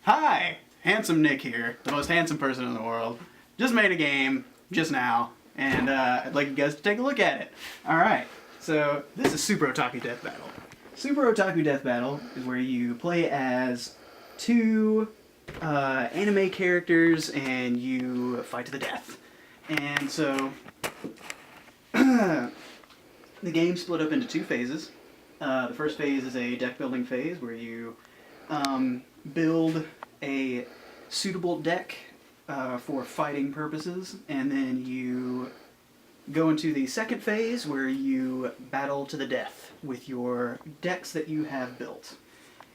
Hi, Handsome Nick here, the most handsome person in the world. Just made a game, just now, and I'd like you guys to take a look at it. Alright, so this is Super Otaku Death Battle. Super Otaku Death Battle is where you play as two anime characters and you fight to the death. And so, the game's split up into two phases. The first phase is a deck building phase where you build a suitable deck for fighting purposes, and then you go into the second phase where you battle to the death with your decks that you have built.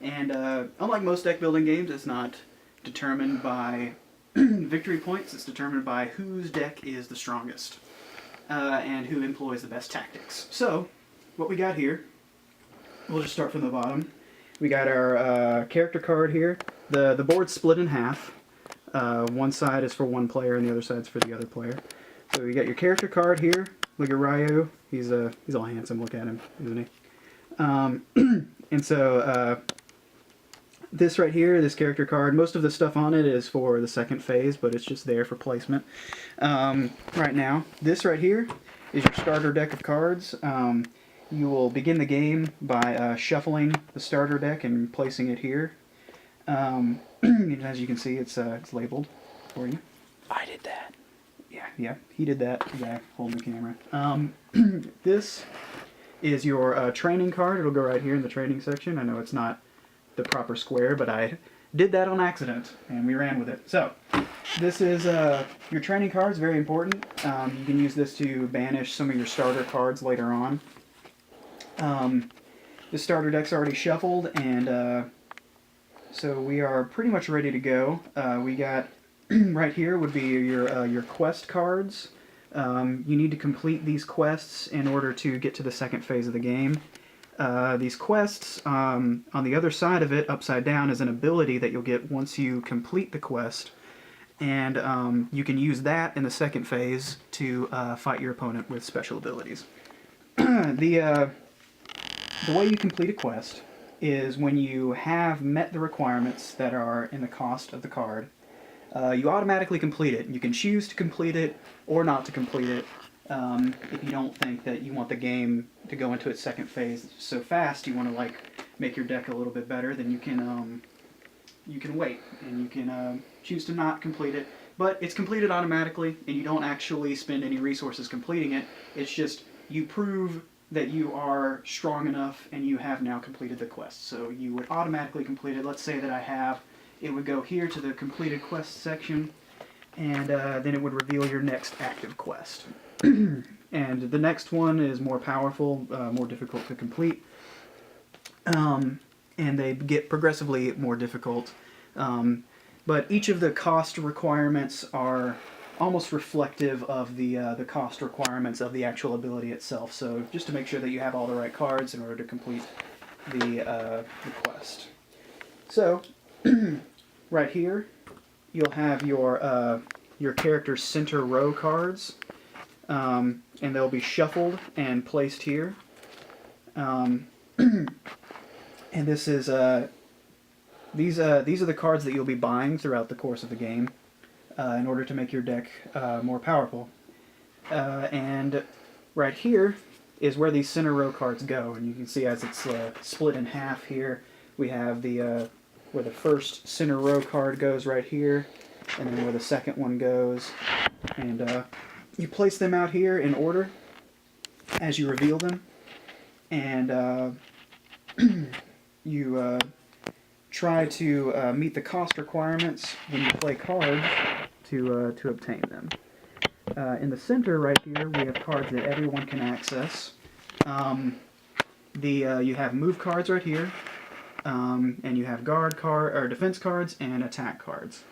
And unlike most deck building games, it's not determined by victory points, it's determined by whose deck is the strongest and who employs the best tactics. So, what we got here, we'll just start from the bottom. We got our character card here. The board's split in half. One side is for one player and the other side's for the other player. So you got your character card here. Look at Ryu. He's all handsome. Look at him, isn't he? And so this right here, this character card, most of the stuff on it is for the second phase, but it's just there for placement. Right now, this right here is your starter deck of cards. You will begin the game by shuffling the starter deck and placing it here. As you can see, it's labeled for you. I did that. Yeah, he did that. The guy holding the camera. This is your training card. It'll go right here in the training section. I know it's not the proper square, but I did that on accident, and we ran with it. So, this is your training card. Is very important. You can use this to banish some of your starter cards later on. The starter deck's already shuffled, and so we are pretty much ready to go. We got right here would be your quest cards. You need to complete these quests in order to get to the second phase of the game. These quests, on the other side of it, upside down, is an ability that you'll get once you complete the quest. And you can use that in the second phase to fight your opponent with special abilities. The way you complete a quest is when you have met the requirements that are in the cost of the card, you automatically complete it. You can choose to complete it or not to complete it. If you don't think that you want the game to go into its second phase so fast, you want to like make your deck a little bit better, then you can wait and you can choose to not complete it. But it's completed automatically, and you don't actually spend any resources completing it. It's just you prove that you are strong enough and you have now completed the quest. So you would automatically complete it. Let's say that I have, it would go here to the completed quest section, and then it would reveal your next active quest. And the next one is more powerful, more difficult to complete, and they get progressively more difficult. But each of the cost requirements are almost reflective of the cost requirements of the actual ability itself. So just to make sure that you have all the right cards in order to complete the quest. So right here, you'll have your character's center row cards, and they'll be shuffled and placed here. And this is these are the cards that you'll be buying throughout the course of the game. In order to make your deck more powerful. And right here is where these center row cards go, and you can see as it's split in half here, we have the where the first center row card goes right here, and then where the second one goes, and you place them out here in order as you reveal them, and you try to meet the cost requirements when you play cards to obtain them. In the center right here, we have cards that everyone can access. You have move cards right here, and you have guard card or defense cards and attack cards.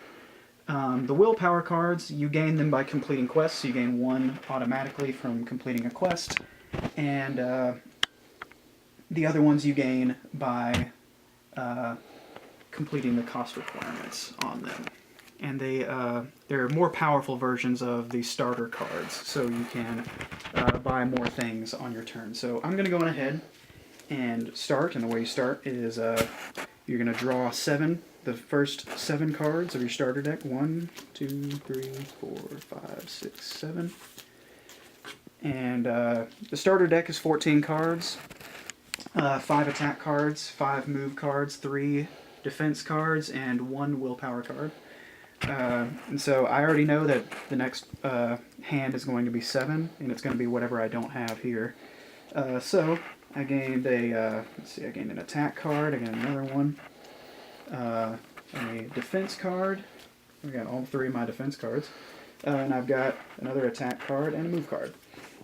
The willpower cards, you gain them by completing quests. You gain one automatically from completing a quest, and the other ones you gain by completing the cost requirements on them. And they're more powerful versions of the starter cards, so you can buy more things on your turn. So I'm going to go on ahead and start, and the way you start is you're going to draw 7 the first 7 cards of your starter deck. 1, 2, 3, 4, 5, 6, 7. And the starter deck is 14 cards. 5 attack cards, 5 move cards, 3 defense cards, and 1 willpower card. And so I already know that the next hand is going to be 7, and it's going to be whatever I don't have here. So I gained a, let's see, I gained an attack card, I got another one, a defense card, I got all 3 of my defense cards, and I've got another attack card and a move card.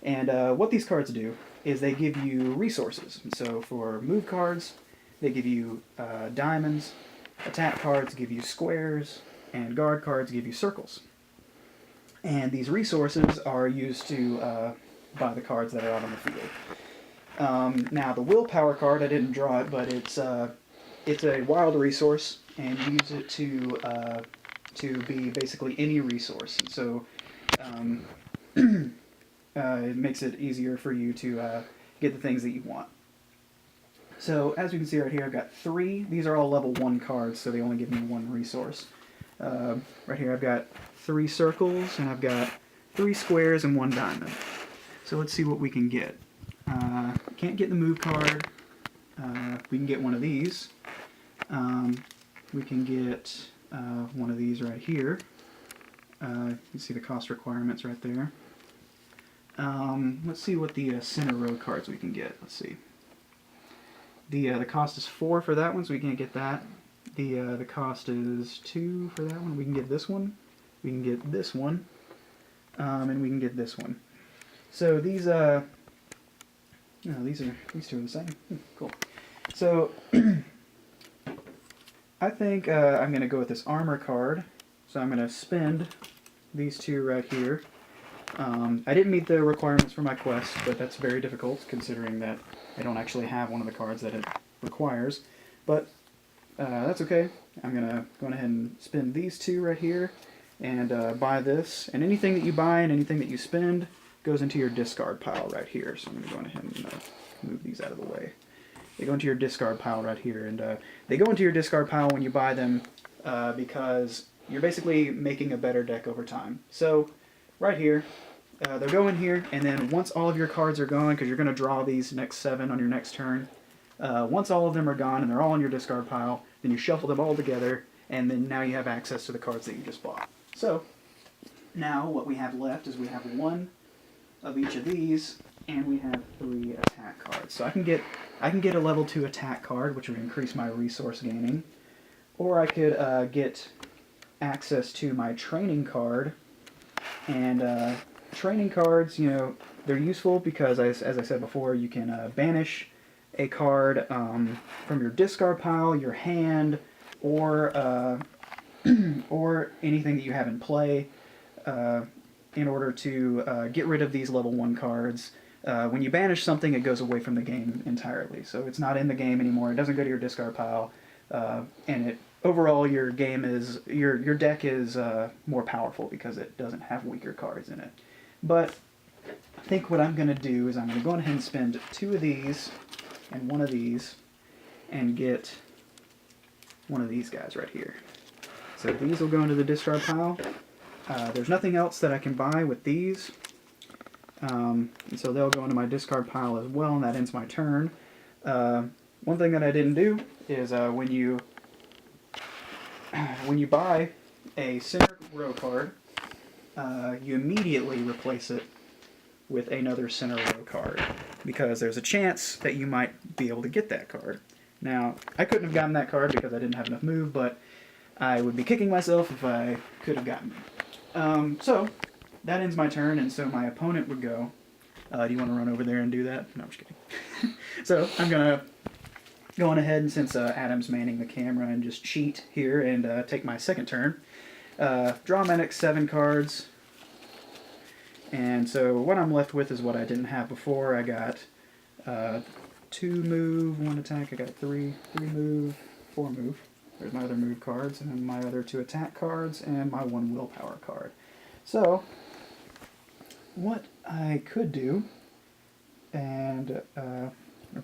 And what these cards do is they give you resources. So for move cards, they give you diamonds, attack cards give you squares, and guard cards give you circles. And these resources are used to buy the cards that are out on the field. Now the willpower card, I didn't draw it, but it's a wild resource, and you use it to be basically any resource. And so it makes it easier for you to get the things that you want. So as you can see right here, I've got 3. These are all level 1 cards, so they only give me 1 resource. Right here I've got 3 circles, and I've got 3 squares and 1 diamond. So let's see what we can get. Can't get the move card. We can get one of these. We can get one of these right here. You can see the cost requirements right there. Let's see what the center row cards we can get. Let's see. The cost is 4 for that one, so we can't get that. The cost is 2 for that one. We can get this one. We can get this one. And we can get this one. So these these two are the same. Cool. So I think I'm going to go with this armor card. So I'm going to spend these 2 right here. I didn't meet the requirements for my quest, but that's very difficult considering that I don't actually have one of the cards that it requires. But that's okay. I'm going to go ahead and spend these 2 right here and buy this. And anything that you buy and anything that you spend goes into your discard pile right here. So I'm going to go ahead and move these out of the way. They go into your discard pile right here. And they go into your discard pile when you buy them because you're basically making a better deck over time. So right here, they'll go in here, and then once all of your cards are gone, because you're going to draw these next 7 on your next turn, once all of them are gone and they're all in your discard pile, then you shuffle them all together, and then now you have access to the cards that you just bought. So now what we have left is we have 1 of each of these, and we have 3 attack cards. So I can get a level 2 attack card, which would increase my resource gaining, or I could get access to my training card. And training cards, you know, they're useful because, as I said before, you can banish a card from your discard pile, your hand, or or anything that you have in play in order to get rid of these level 1 cards. When you banish something, it goes away from the game entirely. So it's not in the game anymore. It doesn't go to your discard pile, and overall, your game is your deck is more powerful because it doesn't have weaker cards in it. But I think what I'm going to do is I'm going to go ahead and spend 2 of these and 1 of these and get one of these guys right here. So these will go into the discard pile. There's nothing else that I can buy with these, and so they'll go into my discard pile as well, and that ends my turn. One thing that I didn't do is when you buy a center row card, you immediately replace it with another center row card because there's a chance that you might be able to get that card. Now, I couldn't have gotten that card because I didn't have enough move, but I would be kicking myself if I could have gotten it. So, that ends my turn, and so my opponent would go. Do you want to run over there and do that? No, I'm just kidding. So, I'm going to go on ahead, and since Adam's manning the camera, and just cheat here and take my second turn. Draw my next 7 cards. And so what I'm left with is what I didn't have before. I got 2 move, 1 attack. I got 3 move, 4 move. There's my other move cards, and then my other 2 attack cards, and my 1 willpower card. So what I could do, and I'm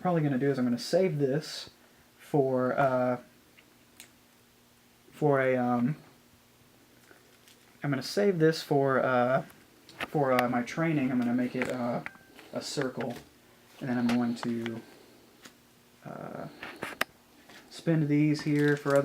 probably going to do, is I'm going to save this for for a I'm going to save this for my training. I'm going to make it a circle, and then I'm going to spend these here for other